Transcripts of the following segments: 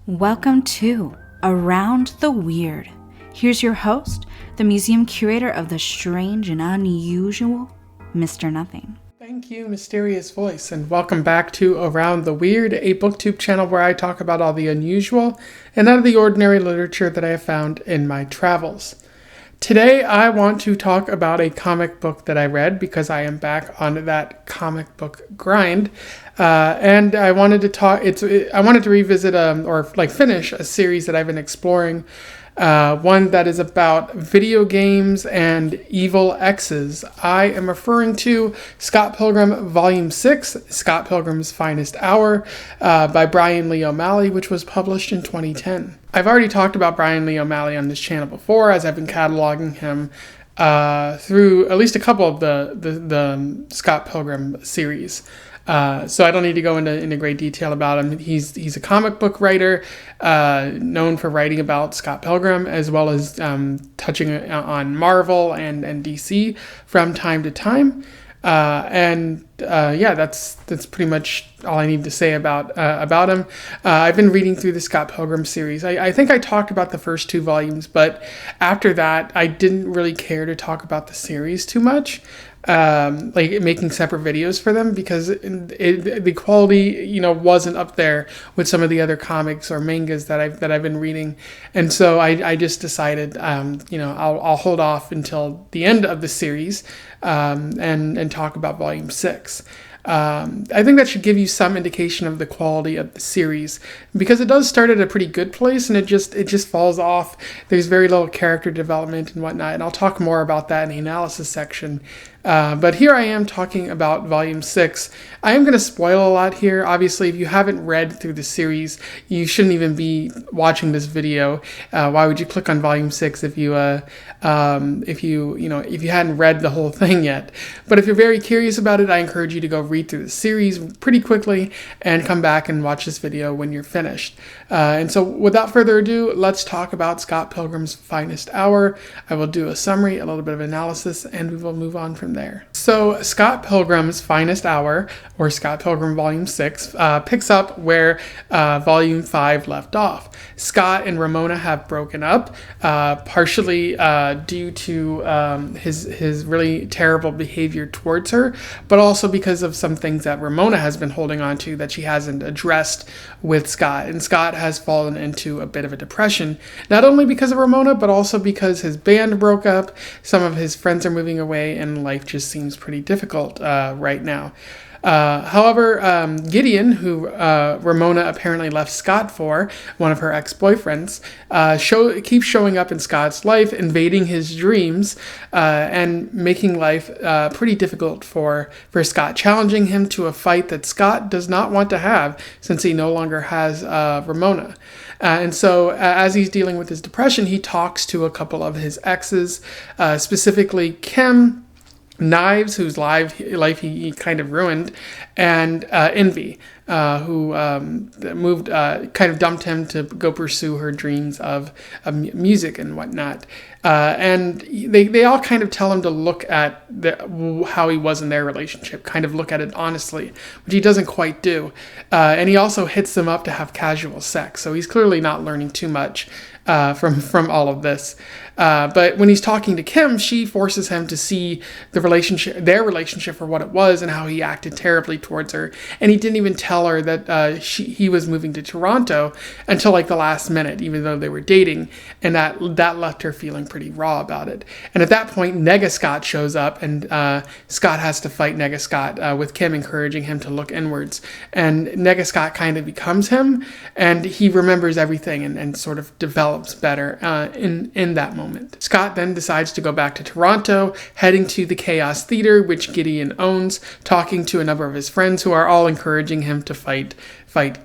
Welcome to Around the Weird. Here's your host, the museum curator of the strange and unusual, Mr. Nothing. Thank you, mysterious voice, and welcome back to Around the Weird, a booktube channel where I talk about all the unusual and out of the ordinary literature that I have found in my travels. Today, I want to talk about a comic book that I read because I am back on that comic book grind, and I wanted to I wanted to revisit finish a series that I've been exploring. One that is about video games and evil exes. I am referring to Scott Pilgrim Volume 6, Scott Pilgrim's Finest Hour, by Bryan Malley, which was published in 2010. I've already talked about Bryan Malley on this channel before, as I've been cataloging him through at least a couple of the Scott Pilgrim series. So I don't need to go into great detail about him. He's a comic book writer, known for writing about Scott Pilgrim, as well as touching on Marvel and DC from time to time. That's pretty much all I need to say about him. I've been reading through the Scott Pilgrim series. I think I talked about the first two volumes, but after that, I didn't really care to talk about the series too much. Making separate videos for them because the quality, wasn't up there with some of the other comics or mangas that I've been reading, and so I just decided, I'll hold off until the end of the series, and talk about Volume 6. I think that should give you some indication of the quality of the series because it does start at a pretty good place and it just falls off. There's very little character development and whatnot, and I'll talk more about that in the analysis section. But here I am talking about Volume 6. I am going to spoil a lot here. Obviously, if you haven't read through the series, you shouldn't even be watching this video. Why would you click on Volume 6 if you hadn't read the whole thing yet? But if you're very curious about it, I encourage you to go read through the series pretty quickly and come back and watch this video when you're finished. And so without further ado, let's talk about Scott Pilgrim's Finest Hour. I will do a summary, a little bit of analysis, and we will move on from there. So Scott Pilgrim's Finest Hour, or Scott Pilgrim Volume 6, picks up where Volume 5 left off. Scott and Ramona have broken up, partially due to his really terrible behavior towards her, but also because of some things that Ramona has been holding on to that she hasn't addressed with Scott. And Scott has fallen into a bit of a depression, not only because of Ramona, but also because his band broke up, some of his friends are moving away, and life just seems pretty difficult right now. However, Gideon, who Ramona apparently left Scott for, one of her ex-boyfriends, keeps showing up in Scott's life, invading his dreams, and making life pretty difficult for Scott, challenging him to a fight that Scott does not want to have since he no longer has Ramona. And so as he's dealing with his depression, he talks to a couple of his exes, specifically Kim, Knives, whose life he kind of ruined, and Envy, who kind of dumped him to go pursue her dreams of music and whatnot. And they all kind of tell him to look at how he was in their relationship, kind of look at it honestly, which he doesn't quite do. And he also hits them up to have casual sex, so he's clearly not learning too much from all of this. But when he's talking to Kim, she forces him to see their relationship for what it was and how he acted terribly towards her. And he didn't even tell her that he was moving to Toronto until like the last minute, even though they were dating. And that left her feeling pretty raw about it. And at that point, Nega-Scott shows up, and Scott has to fight Nega-Scott, with Kim encouraging him to look inwards. And Nega-Scott kind of becomes him, and he remembers everything and sort of develops better in that moment. Scott then decides to go back to Toronto, heading to the Chaos Theater, which Gideon owns, talking to a number of his friends who are all encouraging him to fight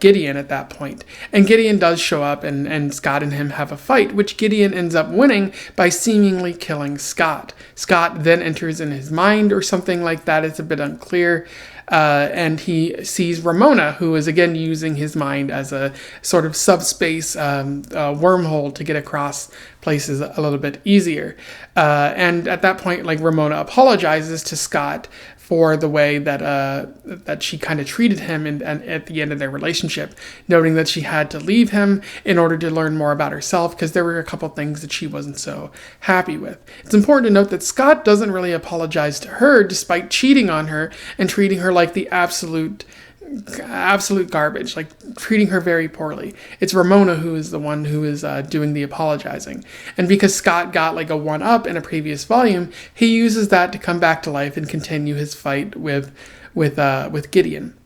Gideon at that point. And Gideon does show up, and Scott and him have a fight, which Gideon ends up winning by seemingly killing Scott. Scott then enters in his mind or something like that. It's a bit unclear. And he sees Ramona, who is again using his mind as a sort of subspace wormhole to get across places a little bit easier. And at that point, Ramona apologizes to Scott for the way that she kind of treated him and at the end of their relationship, noting that she had to leave him in order to learn more about herself because there were a couple things that she wasn't so happy with. It's important to note that Scott doesn't really apologize to her despite cheating on her and treating her like the absolute garbage, like treating her very poorly. It's Ramona who is the one who is doing the apologizing. And because Scott got like a 1-up in a previous volume, he uses that to come back to life and continue his fight with Gideon.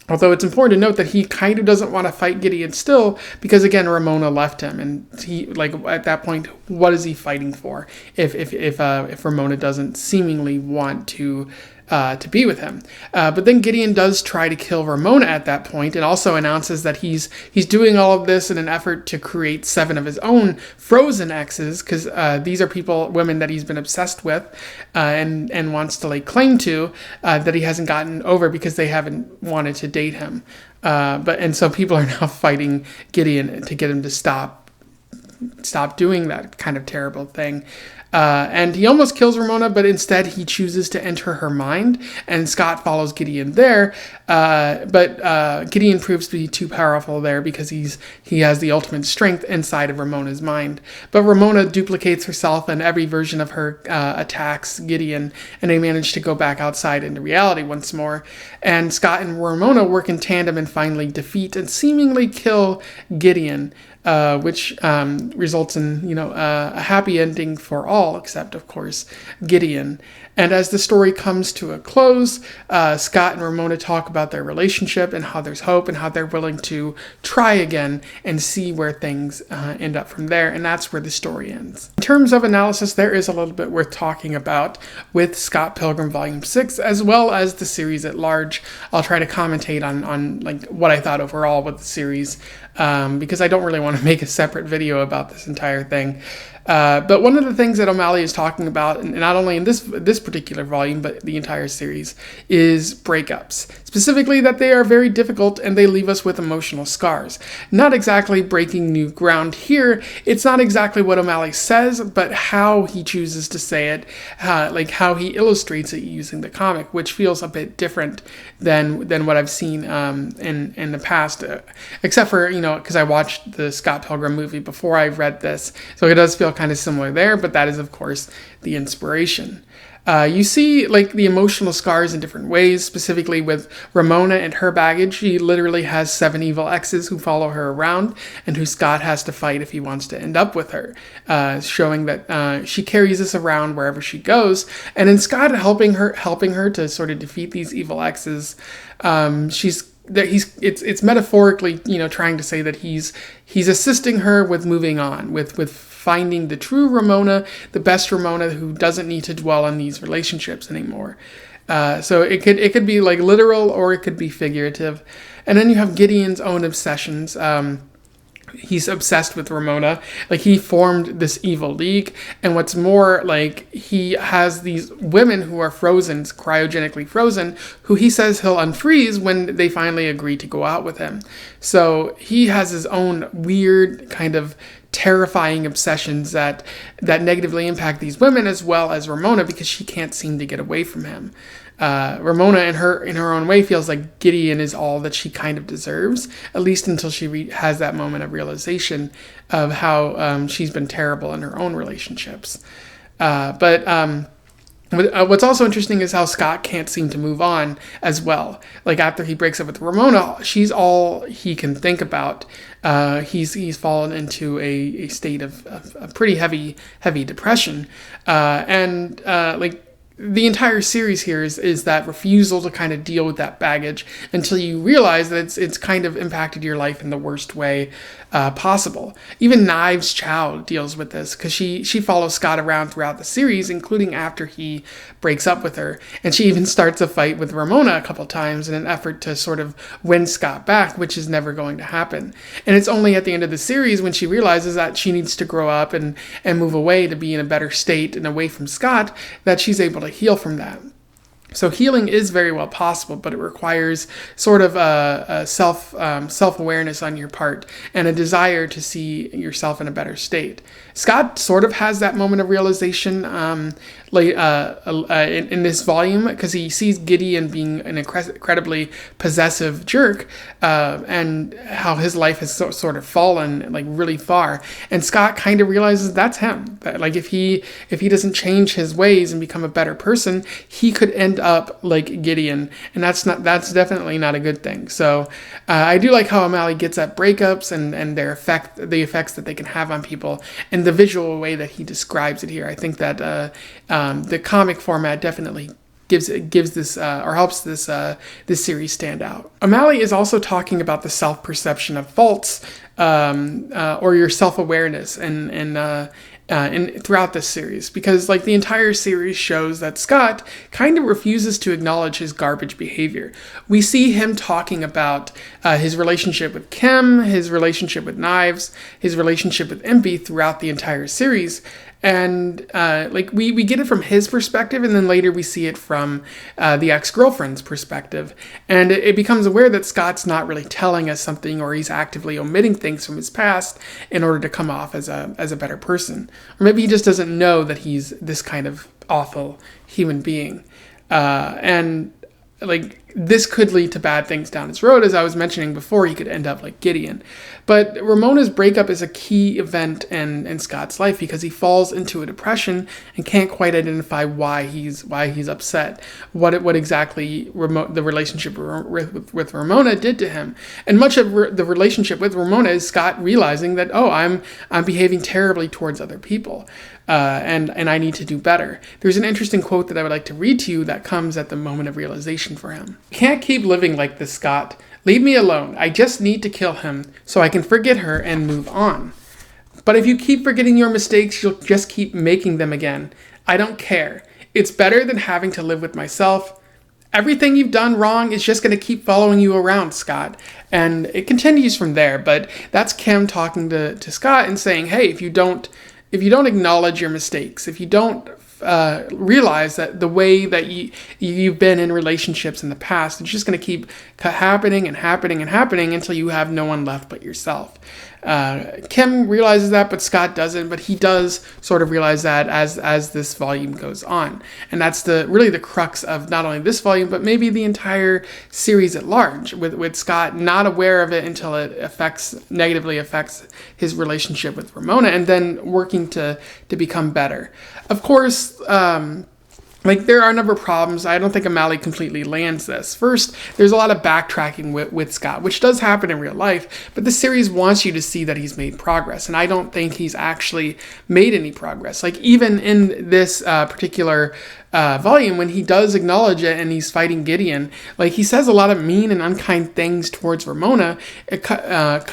Although it's important to note that he kind of doesn't want to fight Gideon still because, again, Ramona left him, and he, like, at that point, what is he fighting for if Ramona doesn't seemingly want to be with him? But then Gideon does try to kill Ramona at that point, and also announces that he's doing all of this in an effort to create 7 of his own frozen exes, because these are women that he's been obsessed with and wants to lay claim to, that he hasn't gotten over because they haven't wanted to date him. So people are now fighting Gideon to get him to stop doing that kind of terrible thing. And he almost kills Ramona, but instead he chooses to enter her mind, and Scott follows Gideon there. But Gideon proves to be too powerful there because he has the ultimate strength inside of Ramona's mind. But Ramona duplicates herself, and every version of her attacks Gideon, and they manage to go back outside into reality once more. And Scott and Ramona work in tandem and finally defeat and seemingly kill Gideon. Which results in, a happy ending for all, except, of course, Gideon. And as the story comes to a close, Scott and Ramona talk about their relationship and how there's hope and how they're willing to try again and see where things end up from there. And that's where the story ends. In terms of analysis, there is a little bit worth talking about with Scott Pilgrim Volume 6, as well as the series at large. I'll try to commentate on like what I thought overall with the series, because I don't really want to make a separate video about this entire thing. But one of the things that Malley is talking about, and not only in this particular volume, but the entire series, is breakups. Specifically that they are very difficult and they leave us with emotional scars. Not exactly breaking new ground here. It's not exactly what Malley says, but how he chooses to say it, like how he illustrates it using the comic, which feels a bit different than what I've seen in the past, except for, because I watched the Scott Pilgrim movie before I read this, so it does feel kind of similar there, but that is, of course, the inspiration. You see, like, the emotional scars in different ways, specifically with Ramona and her baggage. She literally has 7 evil exes who follow her around and who Scott has to fight if he wants to end up with her, showing that she carries this around wherever she goes. And in Scott helping her to sort of defeat these evil exes, it's metaphorically, trying to say that he's assisting her with moving on, with finding the true Ramona, the best Ramona who doesn't need to dwell on these relationships anymore. So it could be like literal or it could be figurative. And then you have Gideon's own obsessions. He's obsessed with Ramona. Like, he formed this evil league, and what's more, like, he has these women who are frozen, cryogenically frozen, who he says he'll unfreeze when they finally agree to go out with him. So he has his own weird kind of terrifying obsessions that negatively impact these women as well as Ramona, because she can't seem to get away from him. Ramona, in her own way, feels like Gideon is all that she kind of deserves, at least until she has that moment of realization of how she's been terrible in her own relationships. What's also interesting is how Scott can't seem to move on as well. Like, after he breaks up with Ramona, she's all he can think about. He's fallen into a state of a pretty heavy depression, the entire series here is that refusal to kind of deal with that baggage until you realize that it's kind of impacted your life in the worst way possible. Even Knives Chow deals with this, because she follows Scott around throughout the series, including after he breaks up with her. And she even starts a fight with Ramona a couple times in an effort to sort of win Scott back, which is never going to happen. And it's only at the end of the series when she realizes that she needs to grow up and move away to be in a better state and away from Scott that she's able to heal from that. So healing is very well possible, but it requires sort of a self-awareness on your part and a desire to see yourself in a better state. Scott sort of has that moment of realization in this volume, because he sees Gideon being an incredibly possessive jerk, and how his life has sort of fallen like really far. And Scott kind of realizes that's him. That, like, if he doesn't change his ways and become a better person, he could end up like Gideon, and that's definitely not a good thing. So I do like how Malley gets at breakups and the effects that they can have on people, and the visual way that he describes it here. I think that the comic format definitely gives this or helps this series stand out. Malley is also talking about the self-perception of faults, or your self-awareness, and throughout this series, because like the entire series shows that Scott kind of refuses to acknowledge his garbage behavior. We see him talking about his relationship with Kim, his relationship with Knives, his relationship with Impy throughout the entire series. And like we get it from his perspective, and then later we see it from the ex-girlfriend's perspective. And it becomes aware that Scott's not really telling us something, or he's actively omitting things from his past in order to come off as a better person. Or maybe he just doesn't know that he's this kind of awful human being. And like this could lead to bad things down his road. As I was mentioning before, he could end up like Gideon. But Ramona's breakup is a key event in Scott's life, because he falls into a depression and can't quite identify why he's upset, what exactly the relationship with Ramona did to him. And much of the relationship with Ramona is Scott realizing that, oh, I'm behaving terribly towards other people, and I need to do better. There's an interesting quote that I would like to read to you that comes at the moment of realization for him. "Can't keep living like this, Scott. Leave me alone. I just need to kill him so I can forget her and move on. But if you keep forgetting your mistakes, you'll just keep making them again. I don't care. It's better than having to live with myself. Everything you've done wrong is just going to keep following you around, Scott." And it continues from there, but that's Kim talking to Scott and saying, hey, if you don't acknowledge your mistakes, if you don't realize that the way that you've been in relationships in the past, it's just going to keep happening and happening and happening until you have no one left but yourself. Kim realizes that, but Scott doesn't. But he does sort of realize that as this volume goes on, and that's really the crux of not only this volume, but maybe the entire series at large. With Scott not aware of it until it negatively affects his relationship with Ramona, and then working to become better. Of course, like there are a number of problems. I don't think Malley completely lands this. First, there's a lot of backtracking with Scott, which does happen in real life, but the series wants you to see that he's made progress, and I don't think he's actually made any progress. Like even in this particular volume, when he does acknowledge it and he's fighting Gideon, like he says a lot of mean and unkind things towards Ramona,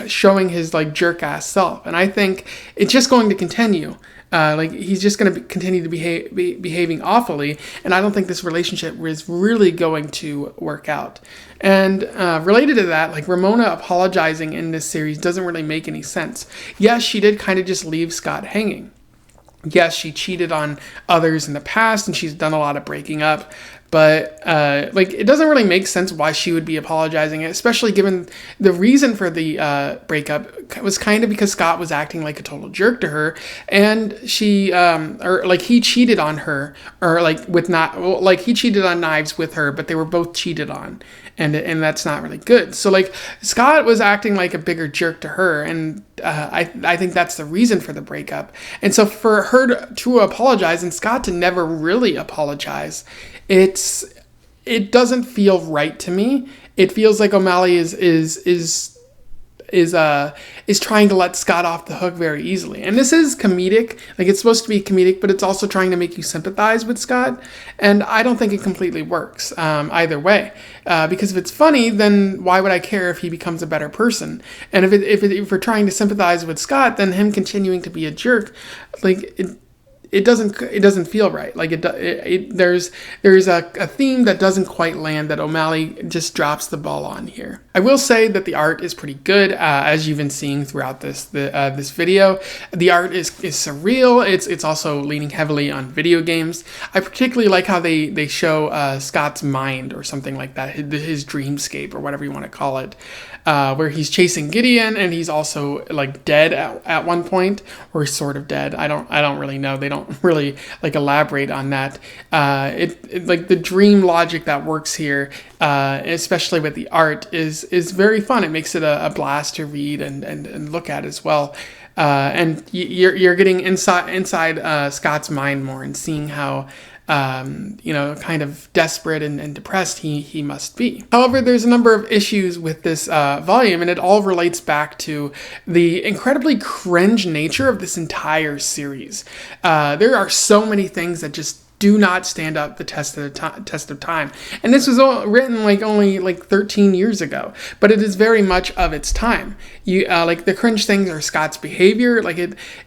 showing his like jerk ass self, and I think it's just going to continue. Like he's just going to continue to behaving awfully, and I don't think this relationship is really going to work out. And related to that, like Ramona apologizing in this series doesn't really make any sense. Yes, she did kind of just leave Scott hanging. Yes, she cheated on others in the past, and she's done a lot of breaking up. But like it doesn't really make sense why she would be apologizing, especially given the reason for the breakup was kind of because Scott was acting like a total jerk to her, and she or like he cheated on her, or like he cheated on Knives with her, but they were both cheated on, and that's not really good. So like Scott was acting like a bigger jerk to her, and I think that's the reason for the breakup. And so for her to apologize and Scott to never really apologize, it doesn't feel right to me. It feels like O'Malley is trying to let Scott off the hook very easily. And this is comedic, like it's supposed to be comedic, but it's also trying to make you sympathize with Scott. And I don't think it completely works either way. Because if it's funny, then why would I care if he becomes a better person? And if we're trying to sympathize with Scott, then him continuing to be a jerk, like it doesn't feel right. Like there's a theme that doesn't quite land, that O'Malley just drops the ball on here. I will say that the art is pretty good, as you've been seeing throughout this video. The art is surreal. It's also leaning heavily on video games. I particularly like how they show Scott's mind, or something like that, his dreamscape, or whatever you want to call it, where he's chasing Gideon, and he's also like dead at one point, or sort of dead. I don't really know. They don't really like elaborate on that. It like the dream logic that works here, especially with the art, is very fun. It makes it a blast to read and look at as well. And you're getting inside Scott's mind more, and seeing how kind of desperate and depressed he must be. However, there's a number of issues with this volume, and it all relates back to the incredibly cringe nature of this entire series. There are so many things that just do not stand up the test of time. And this was written only 13 years ago, but it is very much of its time. You like the cringe things are Scott's behavior. Like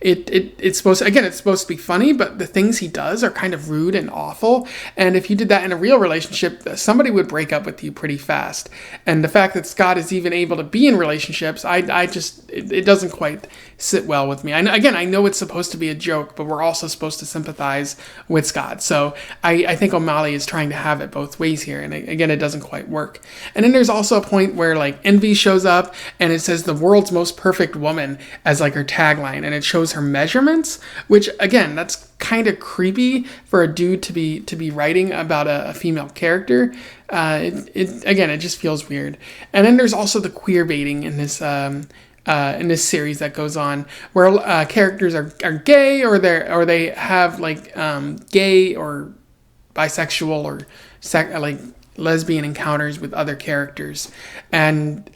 it's supposed to be funny, but the things he does are kind of rude and awful. And if you did that in a real relationship, somebody would break up with you pretty fast. And the fact that Scott is even able to be in relationships, it doesn't quite sit well with me. I know it's supposed to be a joke, but we're also supposed to sympathize with Scott. So I think O'Malley is trying to have it both ways here. And again, it doesn't quite work. And then there's also a point where Envy shows up, and it says the world's most perfect woman as her tagline. And it shows her measurements, which again, that's kind of creepy for a dude to be writing about a female character. It just feels weird. And then there's also the queer baiting in this series that goes on, where characters are gay, or they have gay or bisexual or lesbian encounters with other characters, and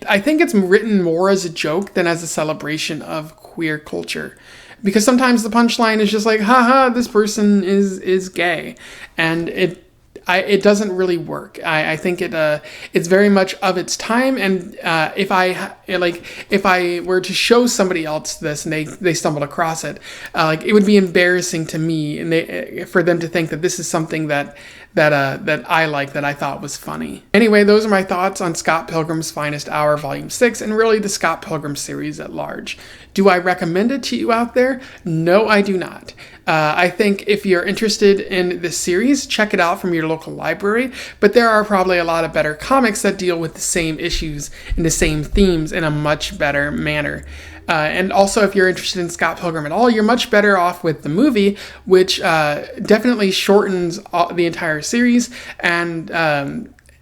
I think it's written more as a joke than as a celebration of queer culture, because sometimes the punchline is just haha, this person is gay, and it doesn't really work. I think it's very much of its time, and if I were to show somebody else this and they stumbled across it, it would be embarrassing to me, and for them to think that this is something that I like, that I thought was funny. Anyway, those are my thoughts on Scott Pilgrim's Finest Hour Volume 6, and really the Scott Pilgrim series at large. Do I recommend it to you out there? No, I do not. I think if you're interested in this series, check it out from your local library, but there are probably a lot of better comics that deal with the same issues and the same themes in a much better manner. And also, if you're interested in Scott Pilgrim at all, you're much better off with the movie, which definitely shortens the entire series and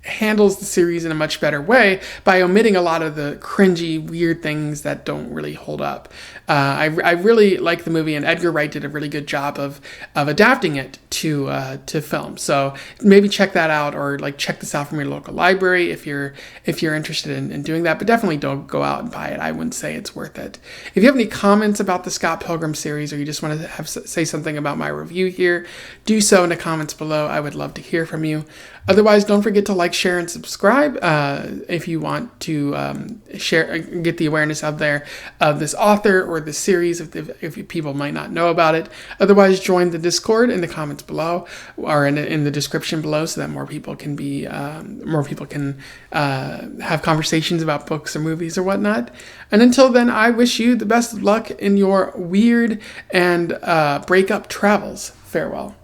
handles the series in a much better way by omitting a lot of the cringy, weird things that don't really hold up. I really like the movie, and Edgar Wright did a really good job of adapting it to film. So maybe check that out, or check this out from your local library if you're interested in doing that. But definitely don't go out and buy it. I wouldn't say it's worth it. If you have any comments about the Scott Pilgrim series, or you just want to say something about my review here, do so in the comments below. I would love to hear from you. Otherwise, don't forget to like, share, and subscribe if you want to get the awareness out there of this author or this series if people might not know about it. Otherwise, join the Discord in the comments below, or in the description below, so that more people can have conversations about books or movies or whatnot. And until then, I wish you the best of luck in your weird and breakup travels. Farewell.